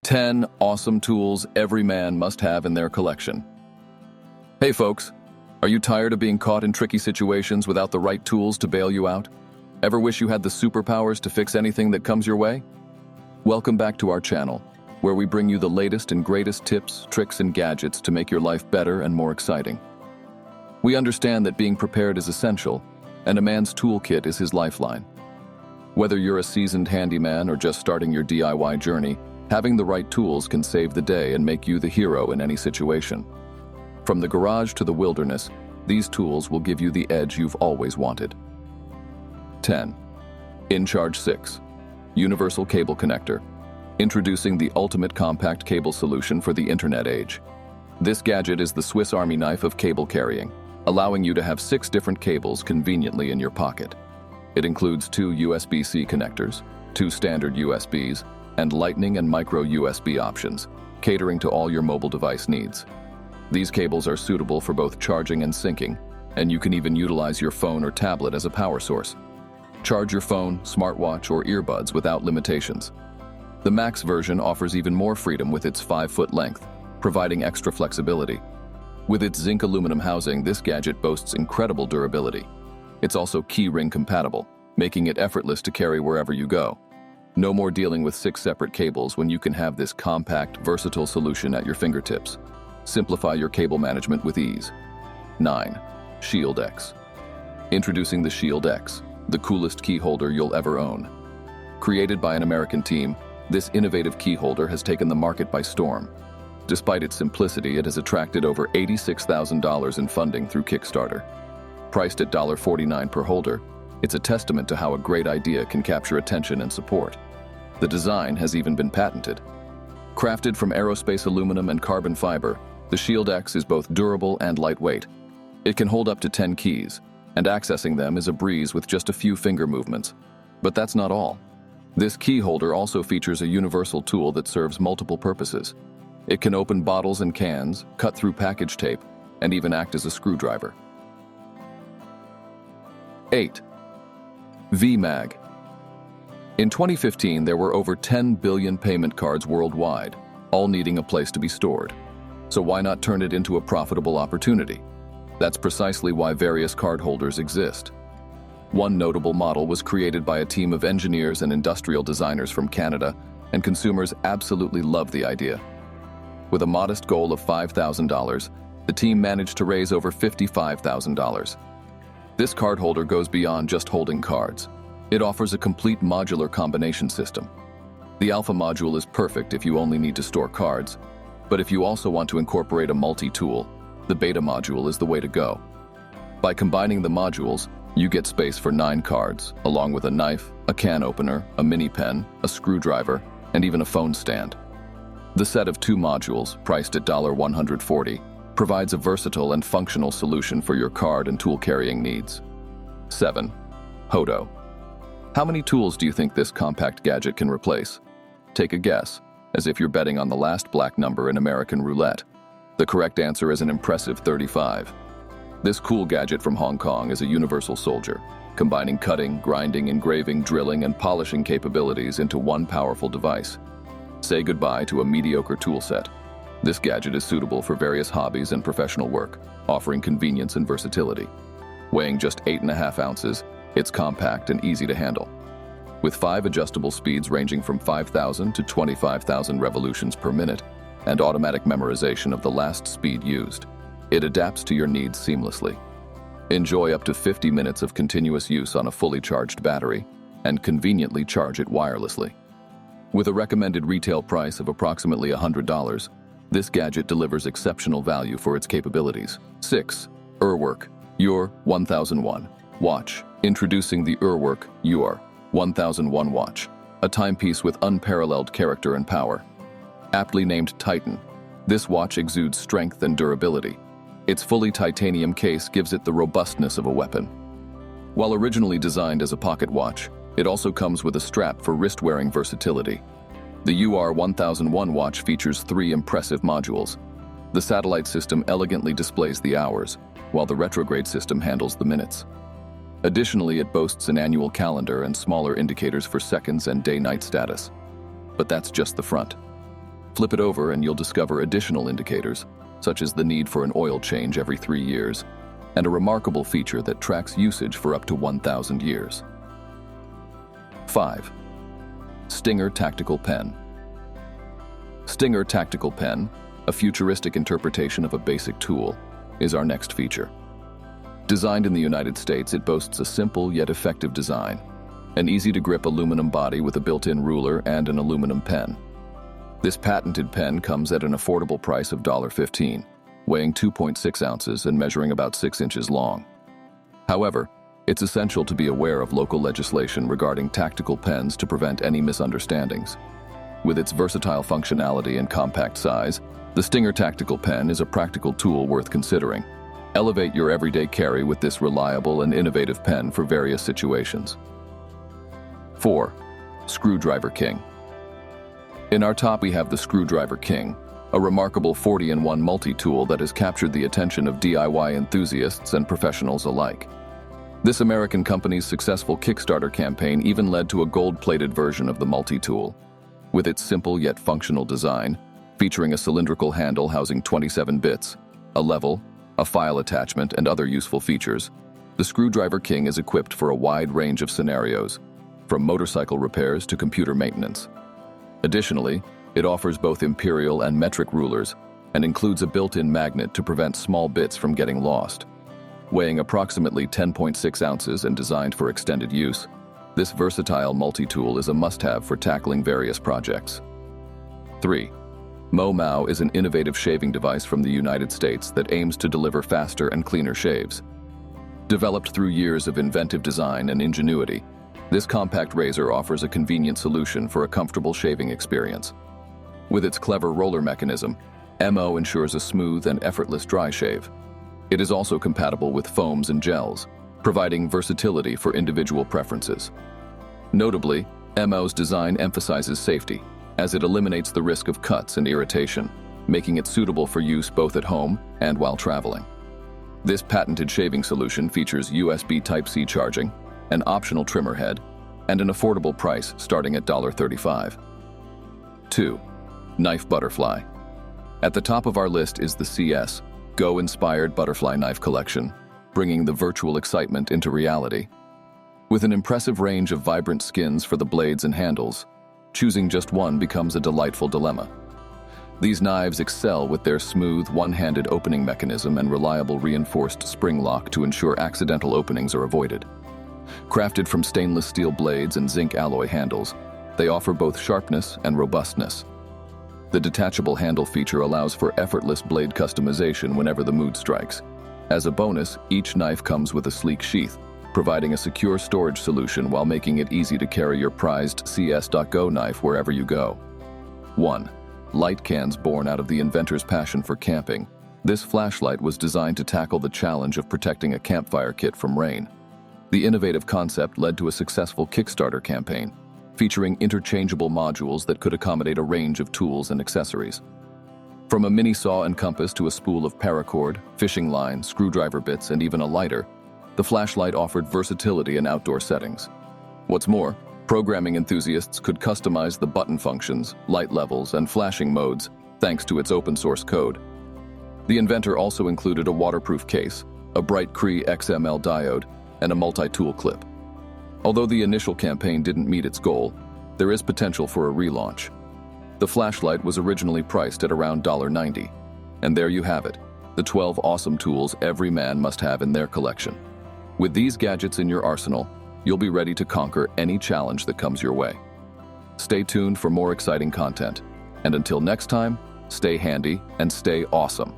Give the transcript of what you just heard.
10 awesome tools every man must have in their collection. Hey folks, are you tired of being caught in tricky situations without the right tools to bail you out? Ever wish you had the superpowers to fix anything that comes your way? Welcome back to our channel, where we bring you the latest and greatest tips, tricks, and gadgets to make your life better and more exciting. We understand that being prepared is essential, and a man's toolkit is his lifeline. Whether you're a seasoned handyman or just starting your DIY journey, having the right tools can save the day and make you the hero in any situation. From the garage to the wilderness, these tools will give you the edge you've always wanted. 10. InCharge 6. Universal Cable Connector. Introducing the ultimate compact cable solution for the internet age. This gadget is the Swiss Army knife of cable carrying, allowing you to have 6 different cables conveniently in your pocket. It includes 2 USB-C connectors, 2 standard USBs, and Lightning and micro USB options, catering to all your mobile device needs. These cables are suitable for both charging and syncing, and you can even utilize your phone or tablet as a power source. Charge your phone, smartwatch, or earbuds without limitations. The Max version offers even more freedom with its 5-foot length, providing extra flexibility. With its zinc aluminum housing, this gadget boasts incredible durability. It's also key ring compatible, making it effortless to carry wherever you go. No more dealing with 6 separate cables when you can have this compact, versatile solution at your fingertips. Simplify your cable management with ease. 9. Shield X. Introducing the Shield X, the coolest key holder you'll ever own. Created by an American team, this innovative key holder has taken the market by storm. Despite its simplicity, it has attracted over $86,000 in funding through Kickstarter. Priced at $49 per holder, it's a testament to how a great idea can capture attention and support. The design has even been patented. Crafted from aerospace aluminum and carbon fiber, the Shield X is both durable and lightweight. It can hold up to 10 keys, and accessing them is a breeze with just a few finger movements. But that's not all. This key holder also features a universal tool that serves multiple purposes. It can open bottles and cans, cut through package tape, and even act as a screwdriver. 8. VMag. In 2015, there were over 10 billion payment cards worldwide, all needing a place to be stored. So why not turn it into a profitable opportunity? That's precisely why various cardholders exist. One notable model was created by a team of engineers and industrial designers from Canada, and consumers absolutely love the idea. With a modest goal of $5,000, the team managed to raise over $55,000. This card holder goes beyond just holding cards. It offers a complete modular combination system. The Alpha module is perfect if you only need to store cards, but if you also want to incorporate a multi-tool, the Beta module is the way to go. By combining the modules, you get space for 9 cards, along with a knife, a can opener, a mini pen, a screwdriver, and even a phone stand. The set of 2 modules, priced at $140, provides a versatile and functional solution for your card and tool carrying needs. 7. Hodo. How many tools do you think this compact gadget can replace? Take a guess, as if you're betting on the last black number in American roulette. The correct answer is an impressive 35. This cool gadget from Hong Kong is a universal soldier, combining cutting, grinding, engraving, drilling, and polishing capabilities into one powerful device. Say goodbye to a mediocre tool set. This gadget is suitable for various hobbies and professional work, offering convenience and versatility. Weighing just 8.5 ounces, it's compact and easy to handle. With 5 adjustable speeds ranging from 5,000 to 25,000 revolutions per minute, and automatic memorization of the last speed used, it adapts to your needs seamlessly. Enjoy up to 50 minutes of continuous use on a fully charged battery, and conveniently charge it wirelessly. With a recommended retail price of approximately $100, this gadget delivers exceptional value for its capabilities. 6. Urwerk UR 1001 Watch. Introducing the Urwerk UR 1001 watch, a timepiece with unparalleled character and power. Aptly named Titan, this watch exudes strength and durability. Its fully titanium case gives it the robustness of a weapon. While originally designed as a pocket watch, it also comes with a strap for wrist-wearing versatility. The UR 1001 watch features 3 impressive modules. The satellite system elegantly displays the hours, while the retrograde system handles the minutes. Additionally, it boasts an annual calendar and smaller indicators for seconds and day-night status. But that's just the front. Flip it over and you'll discover additional indicators, such as the need for an oil change every 3 years, and a remarkable feature that tracks usage for up to 1,000 years. 5. Stinger Tactical Pen. Stinger Tactical Pen, a futuristic interpretation of a basic tool, is our next feature. Designed in the United States, it boasts a simple yet effective design, an easy-to-grip aluminum body with a built-in ruler and an aluminum pen. This patented pen comes at an affordable price of $15, weighing 2.6 ounces and measuring about 6 inches long. However, it's essential to be aware of local legislation regarding tactical pens to prevent any misunderstandings. With its versatile functionality and compact size, the Stinger Tactical Pen is a practical tool worth considering. Elevate your everyday carry with this reliable and innovative pen for various situations. 4. Screwdriver King. In our top we have the Screwdriver King, a remarkable 40-in-1 multi-tool that has captured the attention of DIY enthusiasts and professionals alike. This American company's successful Kickstarter campaign even led to a gold-plated version of the multi-tool. With its simple yet functional design, featuring a cylindrical handle housing 27 bits, a level, a file attachment, and other useful features, the Screwdriver King is equipped for a wide range of scenarios, from motorcycle repairs to computer maintenance. Additionally, it offers both imperial and metric rulers and includes a built-in magnet to prevent small bits from getting lost. Weighing approximately 10.6 ounces and designed for extended use, this versatile multi-tool is a must-have for tackling various projects. 3. Mo is an innovative shaving device from the United States that aims to deliver faster and cleaner shaves. Developed through years of inventive design and ingenuity, this compact razor offers a convenient solution for a comfortable shaving experience. With its clever roller mechanism, Mo ensures a smooth and effortless dry shave. It is also compatible with foams and gels, providing versatility for individual preferences. Notably, Mo's design emphasizes safety, as it eliminates the risk of cuts and irritation, making it suitable for use both at home and while traveling. This patented shaving solution features USB Type-C charging, an optional trimmer head, and an affordable price starting at $35. 2. Knife Butterfly. At the top of our list is the CS Go-inspired butterfly knife collection, bringing the virtual excitement into reality. With an impressive range of vibrant skins for the blades and handles, choosing just one becomes a delightful dilemma. These knives excel with their smooth, one-handed opening mechanism and reliable reinforced spring lock to ensure accidental openings are avoided. Crafted from stainless steel blades and zinc alloy handles, they offer both sharpness and robustness. The detachable handle feature allows for effortless blade customization whenever the mood strikes. As a bonus, each knife comes with a sleek sheath, providing a secure storage solution while making it easy to carry your prized CS.Go knife wherever you go. 1. Light cans. Born out of the inventor's passion for camping, this flashlight was designed to tackle the challenge of protecting a campfire kit from rain. The innovative concept led to a successful Kickstarter campaign, featuring interchangeable modules that could accommodate a range of tools and accessories. From a mini saw and compass to a spool of paracord, fishing line, screwdriver bits, and even a lighter, the flashlight offered versatility in outdoor settings. What's more, programming enthusiasts could customize the button functions, light levels, and flashing modes thanks to its open-source code. The inventor also included a waterproof case, a bright Cree XML diode, and a multi-tool clip. Although the initial campaign didn't meet its goal, there is potential for a relaunch. The flashlight was originally priced at around $90, and there you have it, the 12 awesome tools every man must have in their collection. With these gadgets in your arsenal, you'll be ready to conquer any challenge that comes your way. Stay tuned for more exciting content, and until next time, stay handy and stay awesome.